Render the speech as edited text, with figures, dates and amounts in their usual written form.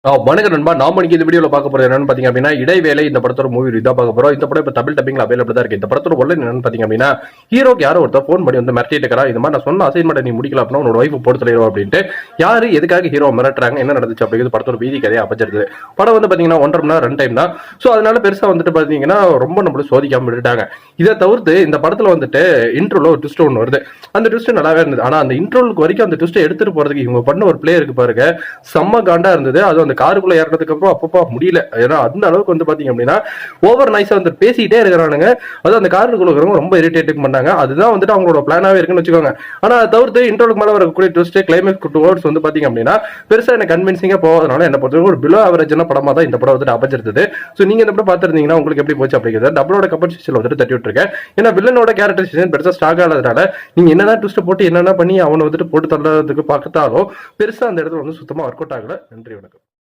வணக்கம் நண்பா. நாம இன்னைக்கு இந்த வீடியோல பார்க்க போறது என்னன்னு பாத்தீங்க அப்படின்னா, இடைவேளை இந்த படத்தோட மூவி ரிவ்யூ தான் பார்க்க போறோம். இந்த படம் இப்ப தமிழ் டப்பிங்ல அவைலபிள் தான் இருக்கு. இந்த படத்தோட ஒன்லைன் என்னன்னு பாத்தீங்க அப்படின்னா, ஹீரோக்கு யாரோ ஒருத்தர் ஃபோன் பண்ணி வந்து மிரட்டிட்டு இருக்கா. இந்த மாதிரி நான் சொன்ன அசைன்மெண்ட் நீ முடிக்கல அப்படின்னா உன்னோட வைஃப் போட்டு தள்ளிடுவோம் அப்படின்ட்டு. யாரு எதுக்காக ஹீரோ மிரட்டுறாங்க, என்ன நடந்துச்சு அப்படிங்கிறது படத்தோட வீதி கதையை அமைச்சிருது. படம் வந்து பாத்தீங்கன்னா 1.5 மணி நேரம் ரன் டைம் தான். சோ அதனால பெருசா வந்துட்டு பாத்தீங்கன்னா ரொம்ப நம்மளும் சோதிக்காம விட்டுட்டாங்க. இதை தவிர்த்து இந்த படத்துல வந்துட்டு இன்ட்ரோல ஒரு ட்விஸ்ட் ஒன்று வருது. அந்த ட்விஸ்ட் நல்லாவே இருந்தது. ஆனா அந்த இன்ட்ரோலுக்கு வரைக்கும் அந்த ட்விஸ்ட் எடுத்துட்டு போறதுக்கு இவங்க பண்ண ஒரு பிளே இருக்கு பாருங்க, செம்ம காண்டா இருந்தது. அது அந்த காருக்குள்ள ஏறதுக்கு அப்பப்பா முடியல. ஏன்னா அந்த அளவுக்கு வந்து பாத்தீங்க அப்படின்னா ஓவர் நைஸா வந்து பேசிட்டே இருக்கிறானுங்க. அது அந்த காருக்குள்ள இருக்கிறவங்க ரொம்ப இரிட்டேட்டிங் பண்ணாங்க. அதுதான் வந்துட்டு அவங்களோட பிளானாவே இருக்குன்னு வச்சுக்கோங்க. ஆனா அதை தவிர்த்து இன்ட்ரோலுக்கு மேல வரக்கூடிய ட்விஸ்ட் கிளைமேக்ஸ் டுவர்ட்ஸ் வந்து பாத்தீங்க அப்படின்னா பெருசா எனக்கு கன்வின்சிங்கா போவதனால என்ன பொறுத்தவரைக்கும் ஒரு பிலோ ஆவரேஜான படமா தான் இந்த படம் வந்துட்டு அமைஞ்சிருந்தது. சோ நீங்க இந்த படம் பார்த்திருந்தீங்கன்னா உங்களுக்கு எப்படி போச்சு அப்படிங்கிறத டபுளோட கமெண்ட் செக்ஷன்ல வந்துட்டு தட்டி விட்டுருக்கேன். ஏன்னா வில்லனோட கேரக்டரைசேஷன் பெருசா ஸ்ட்ராங் ஆனதுனால நீங்க என்னதான் ட்விஸ்ட் போட்டு என்னென்ன பண்ணி அவனை வந்துட்டு போட்டு தள்ளுறதுக்கு பார்த்தாலும் பெருசா அந்த இடத்துல வந்து சுத்தமா ஒர்க் அவுட் ஆகல. நன்றி, வணக்கம்.